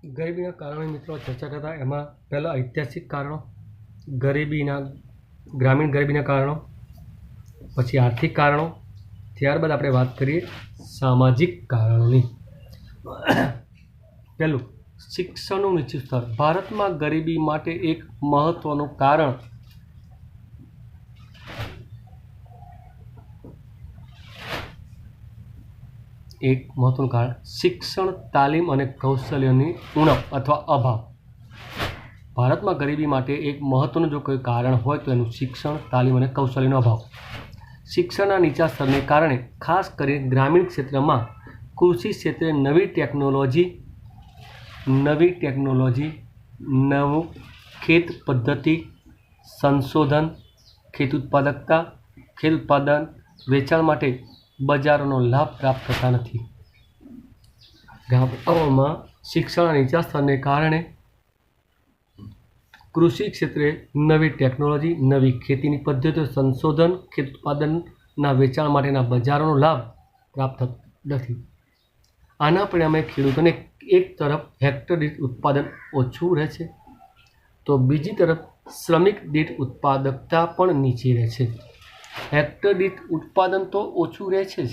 ગરીબીના કારણે મિત્રો ચર્ચા કરતા એમાં પહેલાં ઐતિહાસિક કારણો, ગરીબીના ગ્રામીણ ગરીબીના કારણો, પછી આર્થિક કારણો, ત્યારબાદ આપણે વાત કરીએ સામાજિક કારણોની. પહેલું, શિક્ષણનું નીચું સ્તર. ભારતમાં ગરીબી માટે એક મહત્વનું કારણ શિક્ષણ, તાલીમ અને કૌશલ્યની ઉણપ અથવા અભાવ. ભારતમાં ગરીબી માટે એક મહત્વનું જો કોઈ કારણ હોય તો એનું શિક્ષણ, તાલીમ અને કૌશલ્યનો અભાવ. શિક્ષણના નીચા સ્તરને કારણે ખાસ કરીને ગ્રામીણ ક્ષેત્રમાં કૃષિ ક્ષેત્રે નવી ટેકનોલોજી, નવું ખેત પદ્ધતિ, સંશોધન, ખેત ઉત્પાદન, વેચાણ માટે બજારોનો લાભ પ્રાપ્ત થતા નથી. ગામડાઓમાં શિક્ષણના નીચા સ્તરને કારણે કૃષિ ક્ષેત્રે નવી ટેકનોલોજી, નવી ખેતીની પદ્ધતિઓ, સંશોધન, ખેત ઉત્પાદનના વેચાણ માટેના બજારોનો લાભ પ્રાપ્ત થતો નથી. આના પરિણામે ખેડૂતોને એક તરફ હેક્ટર દીઠ ઉત્પાદન ઓછું રહે છે, તો બીજી તરફ શ્રમિક દીઠ ઉત્પાદકતા પણ નીચી રહે છે. હેક્ટર દીઠ ઉત્પાદન તો ઓછું રહે છે જ,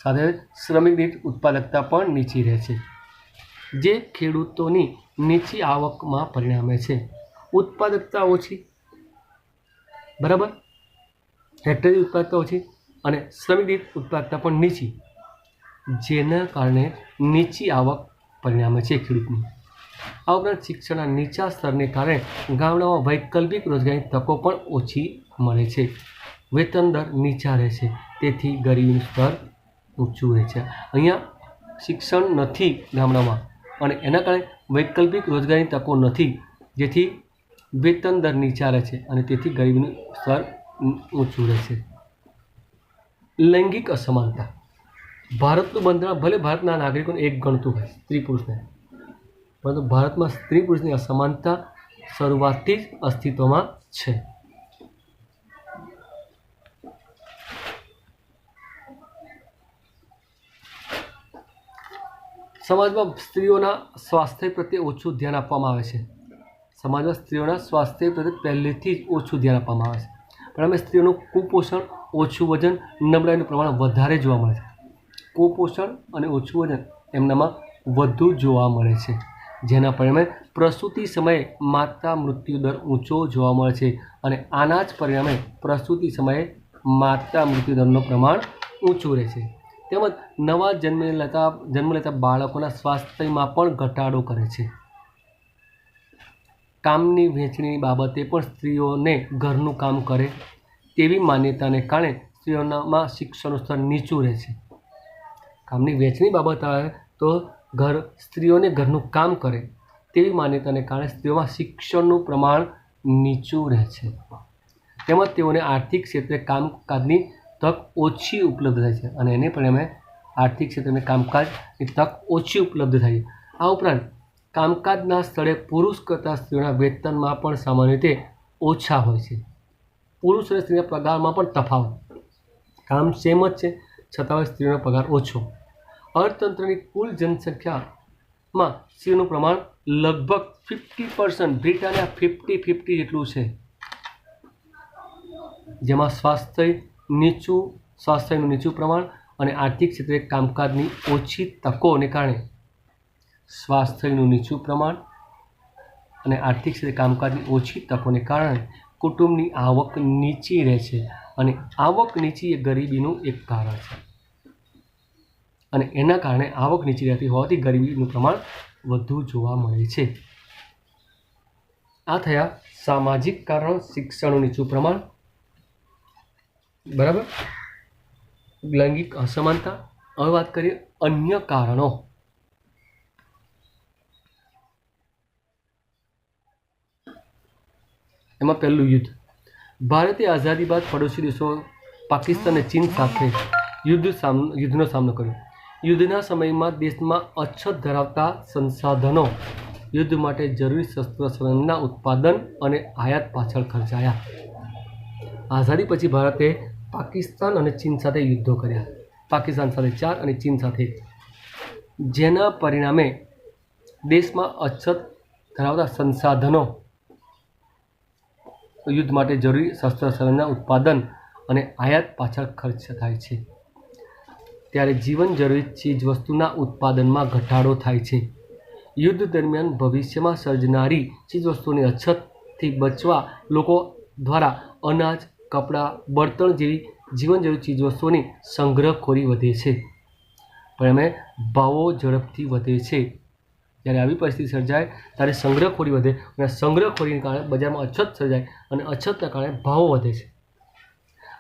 સાથે શ્રમિક દીઠ ઉત્પાદકતા પણ નીચી રહે છે, જે ખેડૂતોની નીચી આવકમાં પરિણમે છે. ઉત્પાદકતા ઓછી, બરાબર, હેક્ટર દીઠ ઉત્પાદકતા ઓછી અને શ્રમિક દીઠ ઉત્પાદકતા પણ નીચી, જેના કારણે નીચી આવક પરિણમે છે ખેડૂતની. આ ઉપરાંત શિક્ષણના નીચા સ્તરને કારણે ગામડામાં વૈકલ્પિક રોજગારીની તકો પણ ઓછી મળે છે. વેતન દર નીચા રહે છે, તેથી ગરીબીનું સ્તર ઊંચું રહે છે. અહીંયા શિક્ષણ નથી ગામડામાં અને એના કારણે વૈકલ્પિક રોજગારીની તકો નથી, જેથી વેતન દર નીચા રહે છે અને તેથી ગરીબીનું સ્તર ઊંચું રહે છે. લૈંગિક અસમાનતા. ભારતનું બંધારણ ભલે ભારતના નાગરિકોને એક ગણતું હોય સ્ત્રી પુરુષને, પરંતુ ભારતમાં સ્ત્રી પુરુષની અસમાનતા શરૂઆતથી જ અસ્તિત્વમાં છે. સમાજમાં સ્ત્રીઓના સ્વાસ્થ્ય પ્રત્યે ઓછું ધ્યાન આપવામાં આવે છે. સમાજમાં સ્ત્રીઓના સ્વાસ્થ્ય પ્રત્યે પહેલેથી જ ઓછું ધ્યાન આપવામાં આવે છે. પરિણામે સ્ત્રીઓનું કુપોષણ, ઓછું વજન, નબળાઈનું પ્રમાણ વધારે જોવા મળે છે. કુપોષણ અને ઓછું વજન એમનામાં વધુ જોવા મળે છે, જેના પરિણામે પ્રસૂતિ સમયે માતા મૃત્યુ દર ઊંચો જોવા મળે છે અને આના જ પરિણામે પ્રસૂતિ સમયે માતા મૃત્યુ દરનું પ્રમાણ ઊંચું રહે છે. તેમજ નવા જન્મ લેતા બાળકોના સ્વાસ્થ્યમાં પણ ઘટાડો કરે છે. કામની વહેંચણી બાબતે પણ સ્ત્રીઓને ઘરનું કામ કરે તેવી માન્યતાને કારણે સ્ત્રીઓમાં શિક્ષણનું સ્તર નીચું રહે છે. કામની વહેંચણી બાબત આવે તો સ્ત્રીઓને ઘરનું કામ કરે તેવી માન્યતાને કારણે સ્ત્રીઓમાં શિક્ષણનું પ્રમાણ નીચું રહે છે. તેમજ તેઓને આર્થિક ક્ષેત્રે કામકાજની તક ઓછી ઉપલબ્ધ થાય છે અને એને પરિણામે આર્થિક ક્ષેત્રે કામકાજની તક ઓછી ઉપલબ્ધ થાય છે. આ ઉપરાંત કામકાજના સ્થળે પુરુષ કરતાં સ્ત્રીઓના વેતનમાં પણ સામાન્ય રીતે ઓછા હોય છે. પુરુષ અને સ્ત્રીના પગારમાં પણ તફાવત, કામ સેમ જ છે છતાં સ્ત્રીઓનો પગાર ઓછો. અર્થતંત્રની કુલ જનસંખ્યામાં સ્ત્રીઓનું પ્રમાણ લગભગ 50%, બ્રિટાનિયા 50-50 જેટલું છે, જેમાં સ્વાસ્થ્યનું નીચું પ્રમાણ અને આર્થિક ક્ષેત્રે કામકાજની ઓછી તકોને કારણે સ્વાસ્થ્યનું નીચું પ્રમાણ અને આર્થિક ક્ષેત્રે કામકાજની ઓછી તકોને કારણે કુટુંબની આવક નીચી રહે છે અને આવક નીચી એ ગરીબીનું એક કારણ છે અને એના કારણે આવક નીચી રહેતી હોવાથી ગરીબીનું પ્રમાણ વધુ જોવા મળે છે. આ થયા સામાજિક કારણો, શિક્ષણનું નીચું પ્રમાણ, બરાબર, લૈંગિક અસમાનતા. હવે વાત કરીએ અન્ય કારણો. એમાં પહેલું યુદ્ધ. ભારતે આઝાદી બાદ પડોશી દેશો પાકિસ્તાન અને ચીન સાથે યુદ્ધનો સામનો કર્યો. યુદ્ધના સમયમાં દેશમાં અછત ધરાવતા સંસાધનો યુદ્ધ માટે જરૂરી શસ્ત્ર સામગ્રીના ઉત્પાદન અને આયાત પાછળ ખર્ચાયા. આઝાદી પછી ભારતે પાકિસ્તાન અને ચીન સાથે યુદ્ધો કર્યા. પાકિસ્તાન સાથે 4 અને ચીન સાથે 1, જેના પરિણામે દેશમાં અછત ધરાવતા સંસાધનો, યુદ્ધ માટે જરૂરી શસ્ત્ર શસ્ત્રના ઉત્પાદન અને આયાત પાછળ ખર્ચ થાય છે, ત્યારે જીવન જરૂરી ચીજવસ્તુના ઉત્પાદનમાં ઘટાડો થાય છે. યુદ્ધ દરમિયાન ભવિષ્યમાં સર્જાનારી ચીજવસ્તુઓની અછતથી બચવા લોકો દ્વારા અનાજ, કપડાં, બળતણ જેવી જીવન જરૂરી ચીજવસ્તુઓની સંગ્રહખોરી વધે છે. પરિણામે ભાવો ઝડપથી વધે છે. જ્યારે આવી પરિસ્થિતિ સર્જાય ત્યારે સંગ્રહખોરી વધે અને સંગ્રહખોરીને કારણે બજારમાં અછત સર્જાય અને અછતના કારણે ભાવો વધે છે.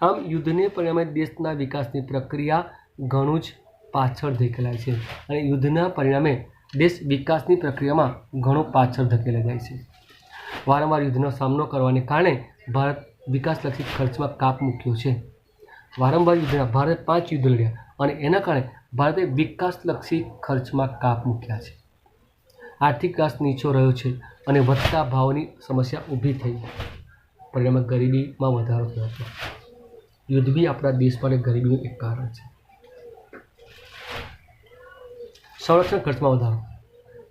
આમ યુદ્ધને પરિણામે દેશના વિકાસની પ્રક્રિયા ઘણું જ પાછળ ધકેલાય છે અને યુદ્ધના પરિણામે દેશ વિકાસની પ્રક્રિયામાં ઘણો પાછળ ધકેલાઈ જાય છે. વારંવાર યુદ્ધનો સામનો કરવાને કારણે ભારત વિકાસલક્ષી ખર્ચમાં કાપ મૂક્યો છે. વારંવાર યુદ્ધના ભારતે 5 યુદ્ધ લડ્યા અને એના કારણે ભારતે વિકાસલક્ષી ખર્ચમાં કાપ મૂક્યા છે. આર્થિક વિકાસ નીચો રહ્યો છે અને વધતા ભાવની સમસ્યા ઊભી થઈ. પરિણામે ગરીબીમાં વધારો થયો છે. યુદ્ધ બી આપણા દેશ માટે ગરીબીનું એક કારણ છે. સંરક્ષણ ખર્ચમાં વધારો.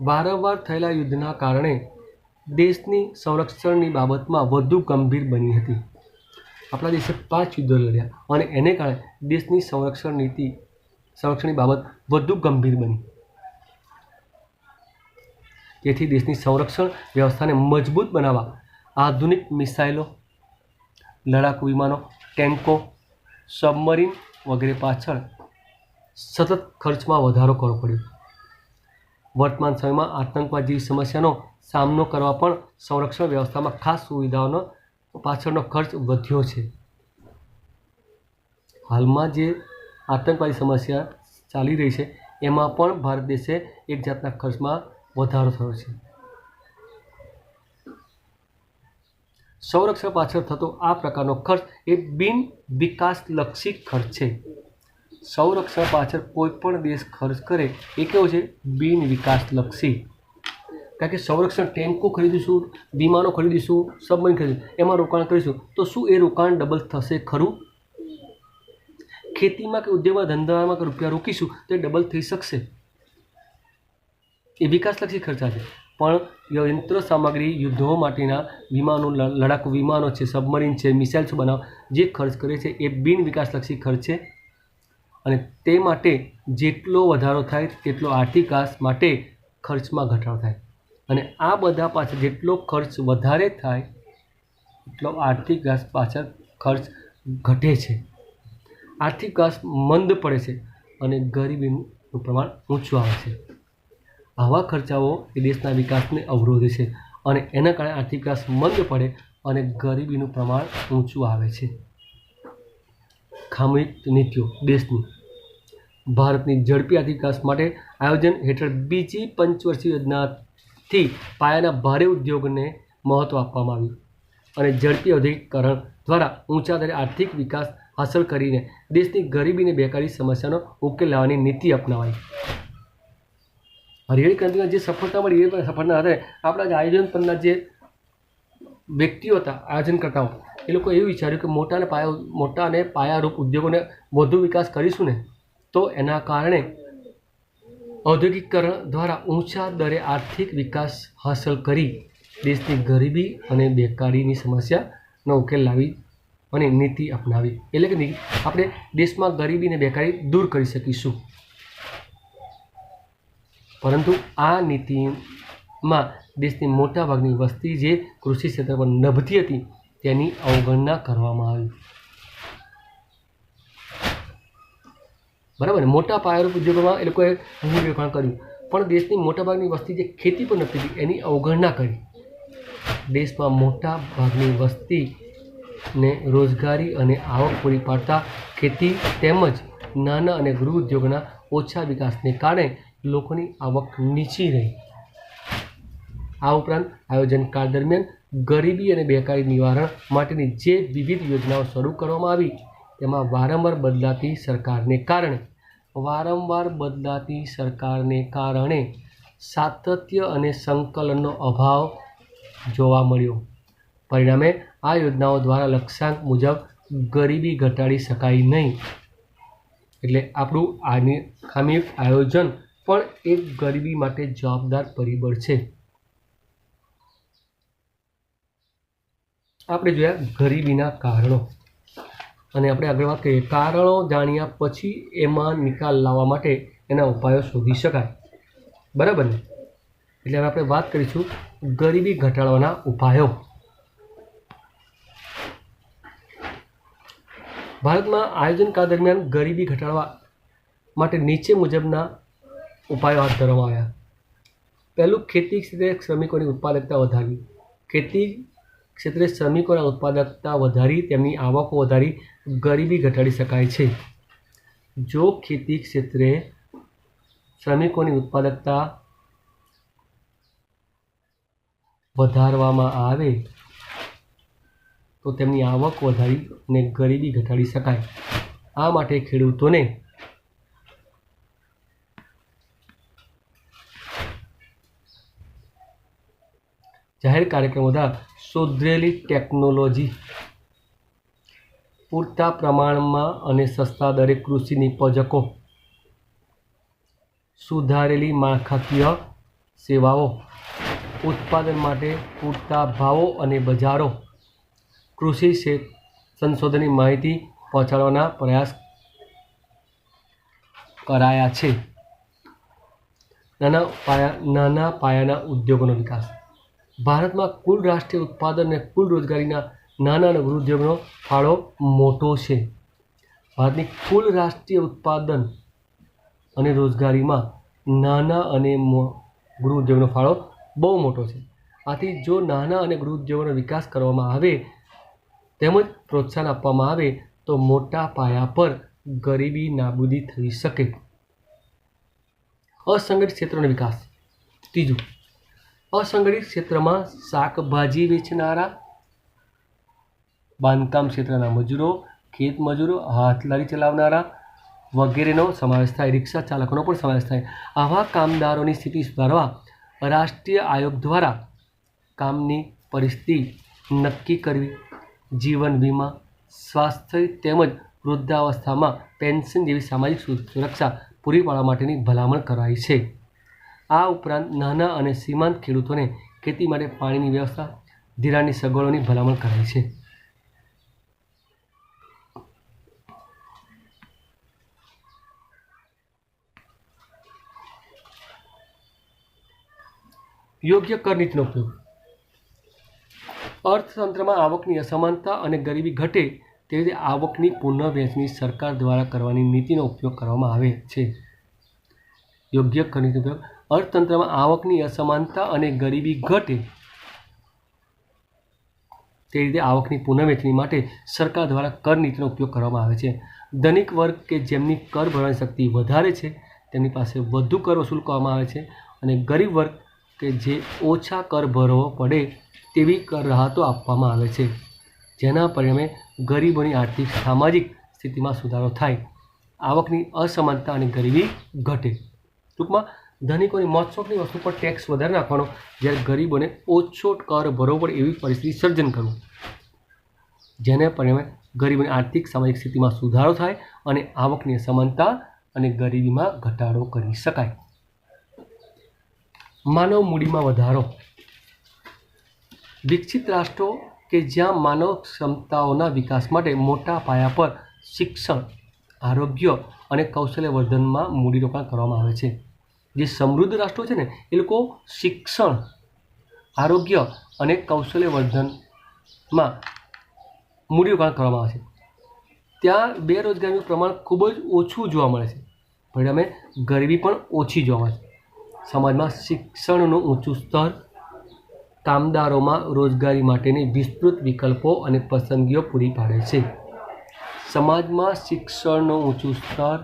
વારંવાર થયેલા યુદ્ધના કારણે દેશની સંરક્ષણની બાબતમાં વધુ ગંભીર બની હતી. આપણા દેશે 5 યુદ્ધો લડ્યા અને એને કારણે દેશની સંરક્ષણની બાબત વધુ ગંભીર બની. તેથી દેશની સંરક્ષણ વ્યવસ્થાને મજબૂત બનાવવા આધુનિક મિસાઇલો, લડાકુ વિમાનો, ટેન્કો, સબમરીન વગેરે પાછળ સતત ખર્ચમાં વધારો કરવો પડ્યો. વર્તમાન સમયમાં આતંકવાદ જેવી સમસ્યાનો સામનો કરવા પણ સંરક્ષણ વ્યવસ્થામાં ખાસ સુવિધાઓનો પાછળનો ખર્ચ વધ્યો છે. હાલમાં જે આતંકવાદી સમસ્યા ચાલી રહી છે એમાં પણ ભારત દેશે એક જાતના ખર્ચમાં વધારો થયો છે. સંરક્ષણ પાછળ થતો આ પ્રકારનો ખર્ચ એ બિન વિકાસલક્ષી ખર્ચ છે. સંરક્ષણ પાછળ કોઈ પણ દેશ ખર્ચ કરે એ કેવો છે? બિન વિકાસલક્ષી. કારણ કે સંરક્ષણ ટેન્કો ખરીદીશું, વિમાનો ખરીદીશું, સબમરીન ખરીદીશું, એમાં રોકાણ કરીશું તો શું એ રોકાણ ડબલ થશે ખરું? ખેતીમાં કે ઉદ્યોગમાં, ધંધામાં કે રૂપિયા રોકીશું તો એ ડબલ થઈ શકશે. એ વિકાસલક્ષી ખર્ચા છે. પણ યંત્ર સામગ્રી, યુદ્ધો માટેના વિમાનો, લડાકુ વિમાનો છે, સબમરીન છે, મિસાઇલ્સ બનાવવા જે ખર્ચ કરે છે એ બિન વિકાસલક્ષી ખર્ચ છે. અને તે માટે જેટલો વધારો થાય તેટલો આર્થિક વિકાસ માટે ખર્ચમાં ઘટાડો થાય. અને આ બધા પાછળ જેટલો ખર્ચ વધારે થાય એટલો આર્થિક વિકાસ પાછળ ખર્ચ ઘટે છે. આર્થિક વિકાસ મંદ પડે છે અને ગરીબીનું પ્રમાણ ઊંચું આવે છે. આવા ખર્ચાઓ એ દેશના વિકાસને અવરોધે છે અને એના કારણે આર્થિક વિકાસ મંદ પડે અને ગરીબીનું પ્રમાણ ઊંચું આવે છે. ખામીયુક્ત નીતિઓ દેશની. ભારતની ઝડપી આર્થિક વિકાસ માટે આયોજન હેઠળ બીજી પંચવર્ષીય યોજનાથી પાયાના ભારે ઉદ્યોગને મહત્વ આપવામાં આવ્યું અને ઝડપી ઔદ્યોગિકરણ દ્વારા ઊંચા દરે આર્થિક વિકાસ હાંસલ કરીને દેશની ગરીબી અને બેકારી સમસ્યાનો ઉકેલ લાવવાની નીતિ અપનાવાઈ. હરિયાળી ક્રાંતિમાં જે સફળતા મળી એ સફળતા આધારે આપણા જે આયોજન પરના જે વ્યક્તિઓ હતા, આયોજનકર્તાઓ, એ લોકો એવું વિચાર્યું કે મોટા અને પાયારૂપ ઉદ્યોગોને વધુ વિકાસ કરીશું ને તો એના કારણે ઔદ્યોગિકરણ દ્વારા ઊંચા દરે આર્થિક વિકાસ હાંસલ કરી દેશની ગરીબી અને બેકારીની સમસ્યાનો ઉકેલ લાવી અને નીતિ અપનાવી. એટલે કે આપણે દેશમાં ગરીબી અને બેકારી દૂર કરી શકીશું. પરંતુ આ નીતિમાં દેશની મોટાભાગની વસ્તી જે કૃષિ ક્ષેત્ર પર નભતી હતી તેની અવગણના કરવામાં આવી. બરાબર ને? મોટા પાયારૂપ ઉદ્યોગોમાં એ લોકોએ ઘણું રોકાણ કર્યું પણ દેશની મોટાભાગની વસ્તી જે ખેતી પર નભતી હતી એની અવગણના કરી. દેશમાં મોટા ભાગની વસ્તીને રોજગારી અને આવક પૂરી પાડતા ખેતી તેમજ નાના અને ગૃહ ઉદ્યોગોના ઓછા વિકાસને કારણે લોકોની આવક નીચી રહી. આ ઉપરાંત આયોજન કાળ દરમિયાન ગરીબી અને બેકારી નિવારણ માટેની જે વિવિધ યોજનાઓ શરૂ કરવામાં આવી તેમાં વારંવાર બદલાતી સરકારને કારણે સાતત્ય અને સંકલનનો અભાવ જોવા મળ્યો. પરિણામે આ યોજનાઓ દ્વારા લક્ષ્યાંક મુજબ ગરીબી ઘટાડી શકાય નહીં. એટલે આપણું ખામીયુક્ત આયોજન પણ એક ગરીબી માટે જવાબદાર પરિબળ છે. આપણે જોયા ગરીબીના કારણો, અને આપણે આગળ વાત કરીએ. કારણો જાણ્યા પછી એમાં નિકાલ લાવવા માટે એના ઉપાયો શોધી શકાય. બરાબર ને? એટલે હવે આપણે વાત કરીશું ગરીબી ઘટાડવાના ઉપાયો. ભારતમાં આયોજન કાળ દરમિયાન ગરીબી ઘટાડવા માટે નીચે મુજબના ઉપાયો હાથ ધરવામાં આવ્યા. પહેલું, ખેતી ક્ષેત્રે શ્રમિકોની ઉત્પાદકતા વધારવી. ખેતી ક્ષેત્રે શ્રમિકોના ઉત્પાદકતા વધારી તેમની આવકો વધારી ગરીબી ઘટાડી શકાય છે. જો ખેતી ક્ષેત્રે શ્રમિકોની ઉત્પાદકતા વધારવામાં આવે તો તેમની આવક વધારી અને ગરીબી ઘટાડી શકાય. આ માટે ખેડૂતોને જાહેર કાર્યક્રમો દ્વારા સુધરેલી ટેકનોલોજી, પૂરતા પ્રમાણમાં અને સસ્તા દરે કૃષિ નિપજકો, સુધારેલી માળખાકીય સેવાઓ, ઉત્પાદન માટે પૂરતા ભાવો અને બજારો, કૃષિ સંશોધનની માહિતી પહોંચાડવાના પ્રયાસ કરાયા છે. નાના પાયાના ઉદ્યોગોનો વિકાસ. ભારતમાં કુલ રાષ્ટ્રીય ઉત્પાદન અને કુલ રોજગારીના નાના અને ગૃહ ઉદ્યોગનો ફાળો મોટો છે. ભારતની કુલ રાષ્ટ્રીય ઉત્પાદન અને રોજગારીમાં નાના અને ગૃહ ઉદ્યોગનો ફાળો બહુ મોટો છે. આથી જો નાના અને ગૃહ ઉદ્યોગોનો વિકાસ કરવામાં આવે તેમજ પ્રોત્સાહન આપવામાં આવે તો મોટા પાયા પર ગરીબી નાબૂદી થઈ શકે. અસંગઠિત ક્ષેત્રનો વિકાસ. ત્રીજું, અસંગઠિત ક્ષેત્રમાં શાકભાજી વેચનારા, બાંધકામ ક્ષેત્રના મજૂરો, ખેત મજૂરો, હાથલારી ચલાવનારા વગેરેનો સમાવેશ થાય. રિક્ષા ચાલકોનો પણ સમાવેશ થાય. આવા કામદારોની સ્થિતિ સુધારવા રાષ્ટ્રીય આયોગ દ્વારા કામની પરિસ્થિતિ નક્કી કરવી, જીવન વીમા, સ્વાસ્થ્ય તેમજ વૃદ્ધાવસ્થામાં પેન્શન જેવી સામાજિક સુરક્ષા પૂરી પાડવા માટેની ભલામણ કરાઈ છે. આ ઉપરાંત નાના અને સીમાંત ખેડૂતોને ખેતી માટે પાણીની વ્યવસ્થા, ધિરાણની સગવડોની ભલામણ કરાઈ છે. યોગ્ય કર નીતિનો ઉપયોગ. અર્થતંત્રમાં આવકની અસમાનતા અને ગરીબી ઘટે તેવી રીતે આવકની પુનઃવહેંચણી સરકાર દ્વારા કરવાની નીતિનો ઉપયોગ કરવામાં આવે છે. યોગ્ય કર નીતિનો ઉપયોગ. અર્થતંત્રમાં આવકની અસમાનતા અને ગરીબી ઘટે તે રીતે આવકની પુનઃવહેંચણી માટે સરકાર દ્વારા કર નીતિનો ઉપયોગ કરવામાં આવે છે. ધનિક વર્ગ કે જેમની કર ભરવાની શક્તિ વધારે છે તેમની પાસે વધુ કર વસૂલ કરવામાં આવે છે, અને ગરીબ વર્ગ કે જે ઓછા કર ભરવો પડે તેવી કર રાહતો આપવામાં આવે છે, જેના પરિણામે ગરીબોની આર્થિક સામાજિક સ્થિતિમાં સુધારો થાય, આવકની અસમાનતા અને ગરીબી ઘટે. ટૂંકમાં ધનિકોની મોજશોખની વસ્તુ પર ટેક્સ વધારે નાખવાનો, જ્યારે ગરીબોને ઓછો કર ભરવો પડે એવી પરિસ્થિતિ સર્જન કરવું, જેને પરિણામે ગરીબોની આર્થિક સામાજિક સ્થિતિમાં સુધારો થાય અને આવકની અસમાનતા અને ગરીબીમાં ઘટાડો કરી શકાય. માનવ મૂડીમાં વધારો. વિકસિત રાષ્ટ્રો કે જ્યાં માનવ ક્ષમતાઓના વિકાસ માટે મોટા પાયા પર શિક્ષણ, આરોગ્ય અને કૌશલ્યવર્ધનમાં મૂડીરોકાણ કરવામાં આવે છે. જે સમૃદ્ધ રાષ્ટ્રો છે ને એ લોકો શિક્ષણ, આરોગ્ય અને કૌશલ્યવર્ધનમાં મૂડીરોકાણ કરવામાં આવે છે. ત્યાં બેરોજગારીનું પ્રમાણ ખૂબ જ ઓછું જોવા મળે છે, પરિણામે ગરીબી પણ ઓછી જોવા મળે છે. સમાજમાં શિક્ષણનું ઊંચું સ્તર, કામદારોમાં રોજગારી માટેની વિસ્તૃત વિકલ્પો અને પસંદગીઓ પૂરી પાડે છે. સમાજમાં શિક્ષણનું ઊંચું સ્તર,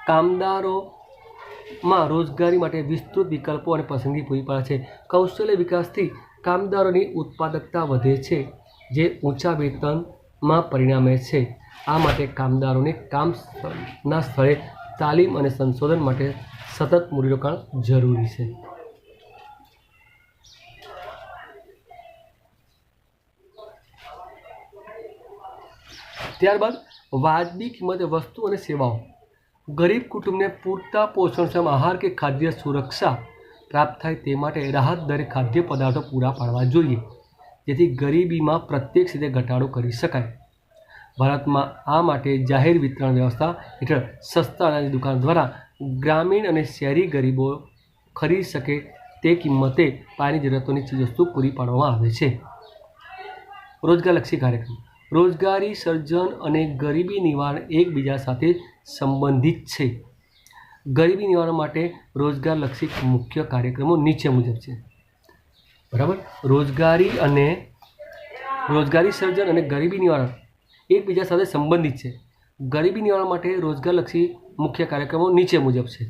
કામદારોમાં રોજગારી માટે વિસ્તૃત વિકલ્પો અને પસંદગી પૂરી પાડે છે. કૌશલ્ય વિકાસથી કામદારોની ઉત્પાદકતા વધે છે, જે ઊંચા વેતનમાં પરિણમે છે. આ માટે કામદારોને કામના સ્થળે તાલીમ અને સંશોધન માટે સતત મૂડીરોકાણ જરૂરી છે. ત્યારબાદ વાજબી કિંમતે વસ્તુ અને સેવાઓ, ગરીબ કુટુંબને પૂરતા પોષણક્ષમ આહાર કે ખાદ્ય સુરક્ષા પ્રાપ્ત થાય તે માટે રાહત દરે ખાદ્ય પદાર્થો પૂરા પાડવા જોઈએ, જેથી ગરીબીમાં પ્રત્યક્ષ રીતે ઘટાડો કરી શકાય. ભારતમાં આ માટે જાહેર વિતરણ વ્યવસ્થા હેઠળ સસ્તા અનાજની દુકાન દ્વારા ગ્રામીણ અને શહેરી ગરીબો ખરીદી શકે તે કિંમતે પાયાની જરૂરિયાતોની ચીજવસ્તુ પૂરી પાડવામાં આવે છે. રોજગારલક્ષી કાર્યક્રમ. રોજગારી સર્જન અને ગરીબી નિવારણ એકબીજા સાથે સંબંધિત છે. ગરીબી નિવારણ માટે રોજગારલક્ષી મુખ્ય કાર્યક્રમો નીચે મુજબ છે. બરાબર. રોજગારી સર્જન અને ગરીબી નિવારણ એકબીજા સાથે સંબંધિત છે. ગરીબી નિવારણ માટે રોજગારલક્ષી મુખ્ય કાર્યક્રમો નીચે મુજબ છે.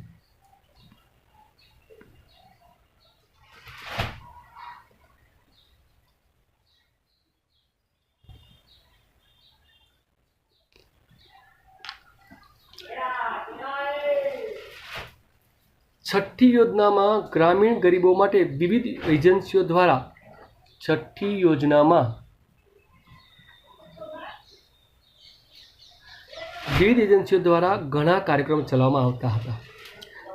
છઠ્ઠી યોજનામાં ગ્રામીણ ગરીબો માટે વિવિધ એજન્સીઓ દ્વારા ઘણા કાર્યક્રમો ચલાવવામાં આવતા હતા.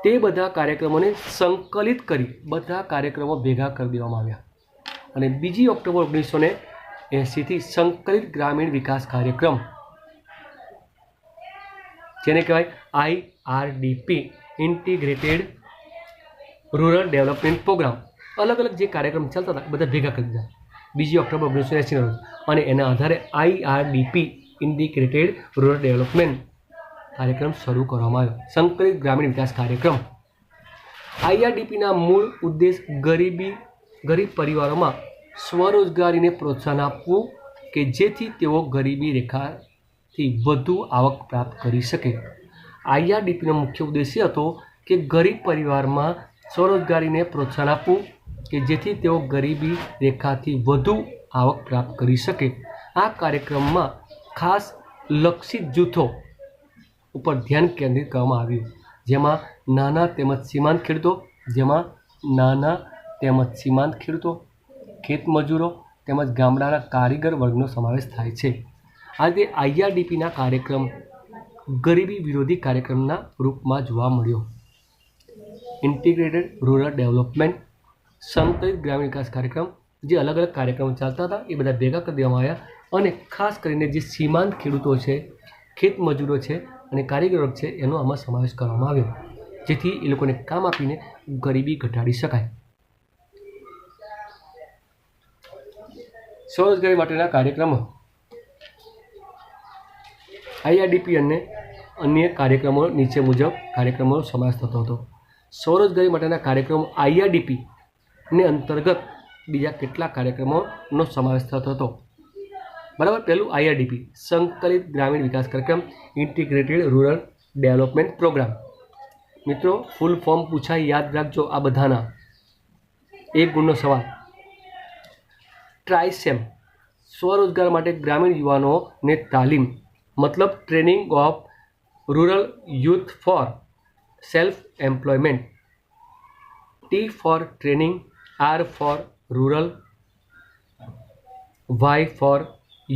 તે બધા કાર્યક્રમોને સંકલિત કરી બધા કાર્યક્રમો ભેગા કરી દેવામાં આવ્યા અને 2 ઓક્ટોબર 1980થી સંકલિત ગ્રામીણ વિકાસ કાર્યક્રમ, જેને કહેવાય IRDP, integrated rural development program, અલગ અલગ જે કાર્યક્રમ ચાલતા હતા બધા ભેગા કરી દીધા 2 ઓક્ટોબર 1980 રોજ, અને એના આધારે IRDP ઇન્ટિગ્રેટેડ રૂરલ ડેવલપમેન્ટ કાર્યક્રમ શરૂ કરવામાં આવ્યો. સંકલિત ગ્રામીણ વિકાસ કાર્યક્રમ. IRDPના મૂળ ઉદ્દેશ ગરીબ પરિવારોમાં સ્વરોજગારીને પ્રોત્સાહન આપવું કે જેથી તેઓ ગરીબી રેખાથી વધુ આવક પ્રાપ્ત કરી શકે. IRDPનો મુખ્ય ઉદ્દેશ્ય હતો કે ગરીબ પરિવારમાં સ્વરોજગારીને પ્રોત્સાહન આપવું કે જેથી તેઓ ગરીબી રેખાથી વધુ આવક પ્રાપ્ત કરી શકે. આ કાર્યક્રમમાં ખાસ લક્ષિત જૂથો ઉપર ધ્યાન કેન્દ્રિત કરવામાં આવ્યું, જેમાં નાના તેમજ સીમાંત ખેડૂતો, ખેતમજૂરો તેમજ ગામડાના કારીગર વર્ગનો સમાવેશ થાય છે. આ રીતે IRDPના કાર્યક્રમ ગરીબી વિરોધી કાર્યક્રમના રૂપમાં જોવા મળ્યો. ઇન્ટિગ્રેટેડ રૂરલ ડેવલપમેન્ટ, સંકલિત ગ્રામીણ વિકાસ કાર્યક્રમ, જે અલગ અલગ કાર્યક્રમો ચાલતા હતા એ બધા ભેગા કરી દેવામાં આવ્યા અને ખાસ કરીને જે સીમાંત ખેડૂતો છે, ખેતમજૂરો છે અને કારીગર વર્ગ છે એનો આમાં સમાવેશ કરવામાં આવ્યો, જેથી એ લોકોને કામ આપીને ગરીબી ઘટાડી શકાય. સ્વરોજગારી માટેના કાર્યક્રમો. IRDP અને અન્ય કાર્યક્રમો નીચે મુજબ કાર્યક્રમોનો સમાવેશ થતો હતો. સ્વરોજગારી માટેના કાર્યક્રમો IRDP ને અંતર્ગત બીજા કેટલાક કાર્યક્રમોનો સમાવેશ થતો હતો. બરાબર. પહેલું IRDP, સંકલિત ગ્રામીણ વિકાસ કાર્યક્રમ, ઇન્ટિગ્રેટેડ રૂરલ ડેવલપમેન્ટ પ્રોગ્રામ. મિત્રો, ફૂલ ફોર્મ પૂછાય, યાદ રાખજો આ બધાના. 1 ગુણનો સવાલ. ટ્રાઇસેમ, સ્વરોજગાર માટે ગ્રામીણ યુવાનોને તાલીમ, મતલબ training of rural youth for self employment. T for training, R for rural, Y for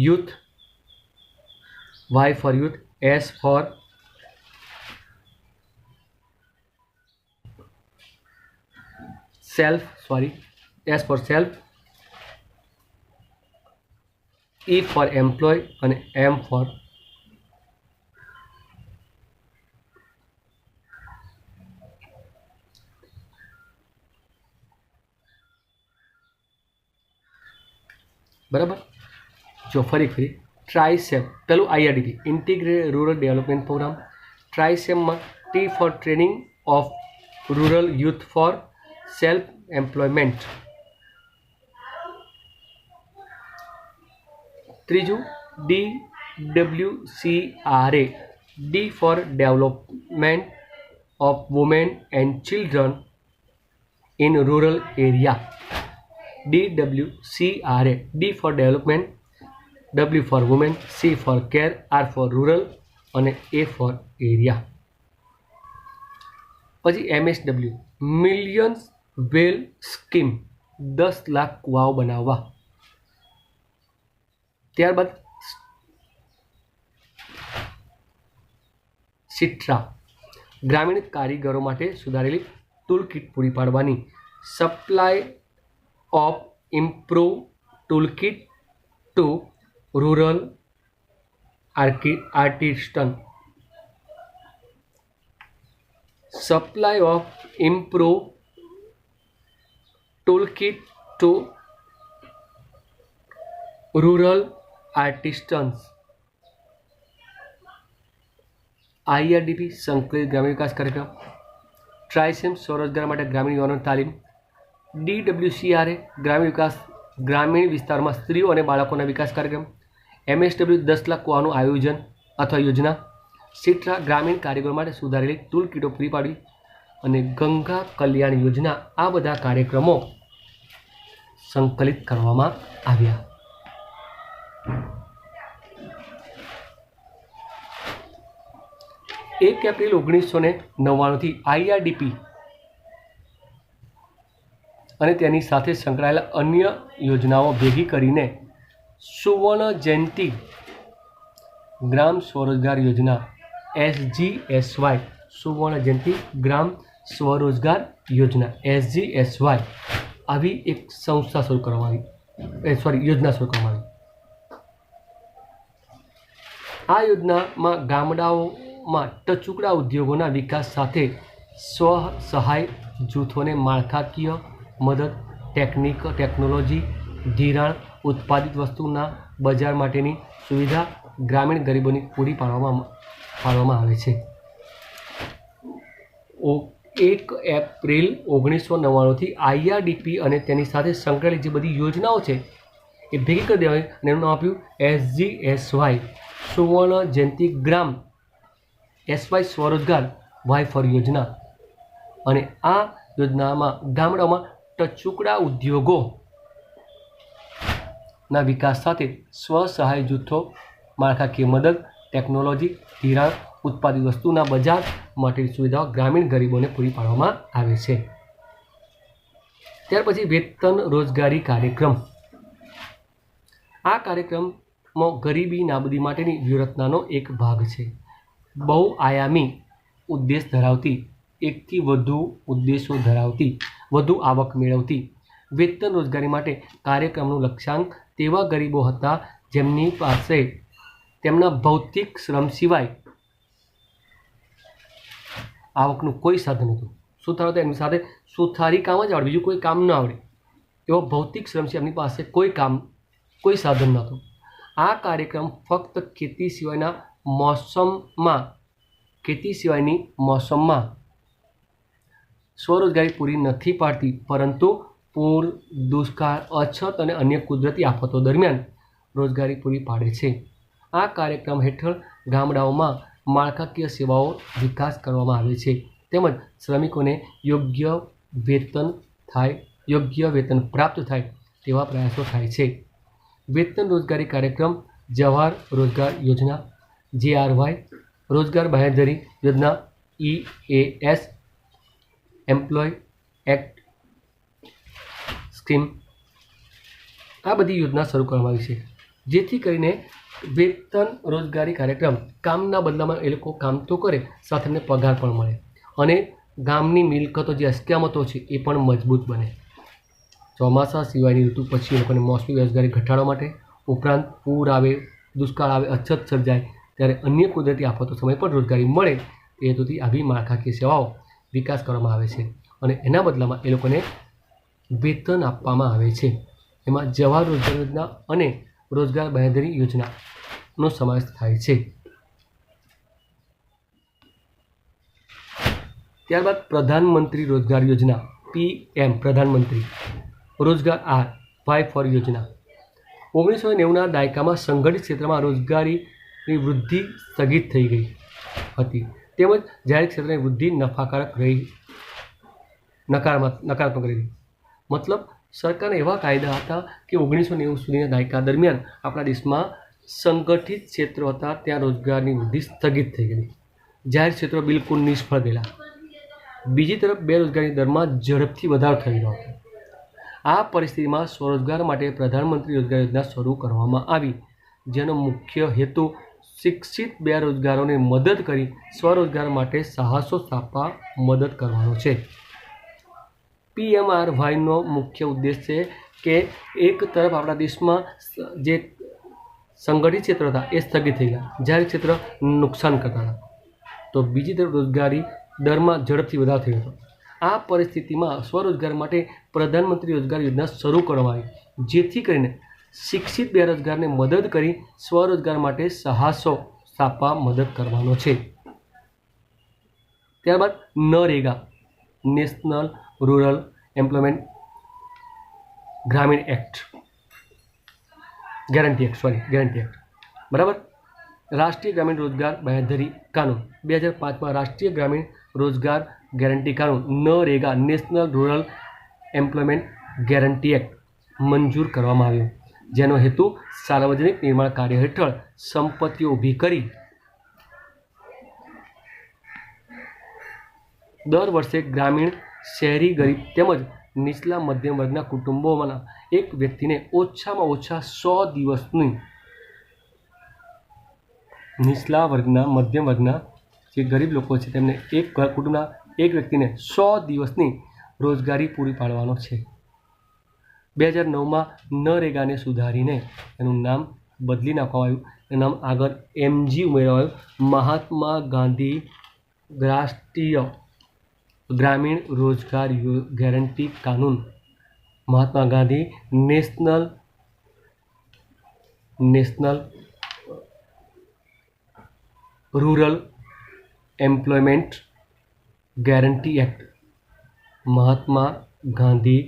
youth, S for self, E for employ અને M for બરાબર. જો ફરી ટ્રાઇસેમ, પેલું IRDP, integrated rural development programme. ટ્રાઇસેમમાં T for training of rural youth for self employment. ત્રીજું DWCRA, D for development of women and children in rural area. DWCRA, D for development, W for women, C for care, R for rural અને A for area. પછી MSW, millions well scheme, 10 lakh કુવાઓ બનાવવા. ત્યારબાદ સિટ્રા ગ્રામીણ કારીગરો માટે સુધારેલી tool kit પૂરી પાડવાની. Supply of improve tool kit to rural artisan. Supply of improve tool kit to rural artisans. IRDP સંકલિત ગ્રામીણ વિકાસ કાર્યક્રમ. ટ્રાઇસેમ સ્વરોજગાર માટે ગ્રામીણ યુવાનો તાલીમ. DWCRA ગ્રામીણ વિસ્તારમાં સ્ત્રીઓ અને બાળકોના વિકાસ કાર્યક્રમ. MSW 10 લાખ કુવાનું આયોજન અથવા યોજના. સિટ્રા ગ્રામીણ કારીગરો માટે સુધારેલી ટૂલ કીટો પૂરી પાડવી અને ગંગા કલ્યાણ યોજના. આ બધા કાર્યક્રમો સંકલિત કરવામાં આવ્યા. 1 એપ્રિલ 1999 IRDP અને તેની સાથે સંકળાયેલા અન્ય યોજનાઓ ભેગી કરીને સુવર્ણ જયંતિ ગ્રામ સ્વરોજગાર યોજના SGSY સુવર્ણ જયંતિ ગ્રામ સ્વરોજગાર યોજના SGSY આવી એક સંસ્થા શરૂ કરવામાં આવી, યોજના શરૂ કરવામાં આવી. આ યોજનામાં ગામડાઓમાં ટચુકડા ઉદ્યોગોના વિકાસ સાથે સ્વ સહાય જૂથોને માળખાકીય મદદ, ટેકનોલોજી, ધિરાણ, ઉત્પાદિત વસ્તુના બજાર માટેની સુવિધા ગ્રામીણ ગરીબોની પૂરી પાડવામાં આવે છે. 1 એપ્રિલ 1999 IRDP અને તેની સાથે સંકળાયેલી જે બધી યોજનાઓ છે એ ભેગી કરી દેવાય અને એનું નામ આપ્યું SGSY સુવર્ણ જયંતિ ગ્રામ SY સ્વરોજગાર વાય ફોર યોજના. અને આ યોજનામાં ગામડાઓમાં ટચુકડા ઉદ્યોગોના વિકાસ સાથે સ્વ સહાય જૂથો, માળખાકીય મદદ, ટેકનોલોજી, ધિરાણ, ઉત્પાદિત વસ્તુના બજાર માટેની સુવિધાઓ ગ્રામીણ ગરીબોને પૂરી પાડવામાં આવે છે. ત્યાર પછી વેતન રોજગારી કાર્યક્રમ. આ કાર્યક્રમમાં ગરીબી નાબૂદી માટેની વ્યૂહરચનાનો એક ભાગ છે. બહુઆયામી ઉદ્દેશ ધરાવતી, એકથી વધુ ઉદ્દેશો ધરાવતી, વધુ આવક મેળવતી વેતન રોજગારી માટે કાર્યક્રમનું લક્ષ્યાંક તેવા ગરીબો હતા જેમની પાસે તેમના ભૌતિક શ્રમ સિવાય આવકનું કોઈ સાધન હતું. સુથારો તો એમની સાથે સુથારી કામ જ આવડે, બીજું કોઈ કામ ન આવડે એવો ભૌતિક શ્રમ છે, એમની પાસે કોઈ સાધન નહોતું. આ કાર્યક્રમ ફક્ત ખેતી સિવાયની મોસમમાં સ્વરોજગારી પૂરી નથી પાડતી, પરંતુ પૂર, દુષ્કાળ, અછત અને અન્ય કુદરતી આફતો દરમિયાન રોજગારી પૂરી પાડે છે. આ કાર્યક્રમ હેઠળ ગામડાઓમાં માળખાકીય સેવાઓ વિકાસ કરવામાં આવે છે તેમજ શ્રમિકોને યોગ્ય વેતન પ્રાપ્ત થાય તેવા પ્રયાસો થાય છે. વેતન રોજગારી કાર્યક્રમ જવાહર રોજગાર યોજના JRY, રોજગાર બાંહેધરી યોજના EAS, એમ્પ્લોય એક્ટ સ્કીમ, આ બધી યોજના શરૂ કરવામાં આવી છે જેથી કરીને વેતન રોજગારી કાર્યક્રમ કામના બદલામાં એ લોકો કામ તો કરે, સાથે એમને પગાર પણ મળે અને ગામની મિલકતો જે અસ્કયામતો છે એ પણ મજબૂત બને. ચોમાસા સિવાયની ઋતુ પછી એ લોકોને મોસમી બેરોજગારી ઘટાડવા માટે, ઉપરાંત પૂર આવે, દુષ્કાળ આવે, અછત સર્જાય ત્યારે અન્ય કુદરતી આફતો સમય પણ રોજગારી મળે તે હેતુથી આવી માળખાકીય સેવાઓ વિકાસ કરવામાં આવે છે અને એના બદલામાં એ લોકોને વેતન આપવામાં આવે છે. એમાં જવાહર રોજગાર યોજના અને રોજગાર બાંહેધરી યોજનાનો સમાવેશ થાય છે. ત્યારબાદ પ્રધાનમંત્રી રોજગાર યોજના PM પ્રધાનમંત્રી રોજગાર વાય ફોર યોજના. 1990ના દાયકામાં સંગઠિત ક્ષેત્રમાં રોજગારીની વૃદ્ધિ સ્થગિત થઈ ગઈ હતી તેમજ જાહેર ક્ષેત્રની વૃદ્ધિ નકારાત્મક રહી. મતલબ સરકારના એવા કાયદા હતા કે 1990 સુધીના દાયકા દરમિયાન આપણા દેશમાં સંગઠિત ક્ષેત્રો હતા ત્યાં રોજગારની વૃદ્ધિ સ્થગિત થઈ ગઈ, જાહેર ક્ષેત્રો બિલકુલ નિષ્ફળ ગયેલા. બીજી તરફ બેરોજગારી દરમાં ઝડપથી વધારો થઈ રહ્યો હતો. આ પરિસ્થિતિમાં સ્વરોજગાર માટે પ્રધાનમંત્રી રોજગાર યોજના શરૂ કરવામાં આવી જેનો મુખ્ય હેતુ શિક્ષિત બેરોજગારોને મદદ કરી સ્વરોજગાર માટે સાહસો સ્થાપવા મદદ કરવાનો છે. PMRYનો મુખ્ય ઉદ્દેશ છે કે એક તરફ આપણા દેશમાં જે સંગઠિત ક્ષેત્ર હતા એ સ્થગિત થઈ ગયા, જાહેર ક્ષેત્ર નુકસાન કરતા હતા, તો બીજી તરફ રોજગારી દરમાં ઝડપથી વધારો થયો હતો. આ પરિસ્થિતિમાં સ્વરોજગાર માટે પ્રધાનમંત્રી રોજગાર યોજના શરૂ કરવામાં આવી, જેથી કરીને શિક્ષિત બેરોજગારને મદદ કરી સ્વરોજગાર માટે સાહસો સ્થાપવા મદદ કરવાનો છે. ત્યારબાદ નરેગા, નેશનલ રૂરલ એમ્પ્લોયમેન્ટ ગ્રામીણ એક્ટ, ગેરંટી એક્ટ, બરાબર. રાષ્ટ્રીય ગ્રામીણ રોજગાર બાંહેધરી કાનૂન 2005માં રાષ્ટ્રીય ગ્રામીણ રોજગાર ગેરંટી કાનૂન NREGA, national rural employment guarantee act મંજૂર કરવામાં આવ્યો, જેનો હેતુ સાર્વજનિક નિર્માણ કાર્ય હેઠળ સંપત્તિઓ ઊભી કરી દર વર્ષે ગ્રામીણ, શહેરી, ગરીબ તેમજ નીચલા મધ્યમ વર્ગના કુટુંબોમાંના એક વ્યક્તિને ઓછામાં ઓછા 100 દિવસની, નીચલા વર્ગના, મધ્યમ વર્ગના જે ગરીબ લોકો છે તેમને એક કુટુંબના એક વ્યક્તિને 100 દિવસની રોજગારી પૂરી પાડવાનો છે. 2009માં નરેગાને સુધારીને એનું નામ બદલી નાખવામાં આવ્યું. એનું નામ આગળ MG ઉમેરવામાં આવ્યું, મહાત્મા ગાંધી રાષ્ટ્રીય ગ્રામીણ રોજગાર ગેરંટી કાનૂન, Mahatma Gandhi national rural employment guarantee act, Mahatma Gandhi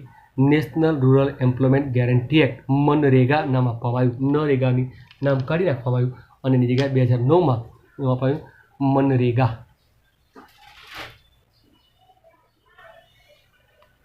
national rural employment guarantee act મનરેગા નામ આપવામાં આવ્યું. નરેગાની નામ કાઢી નાખવામાં આવ્યું અને એની જગ્યાએ 2009માં નામ અપાયું મનરેગા.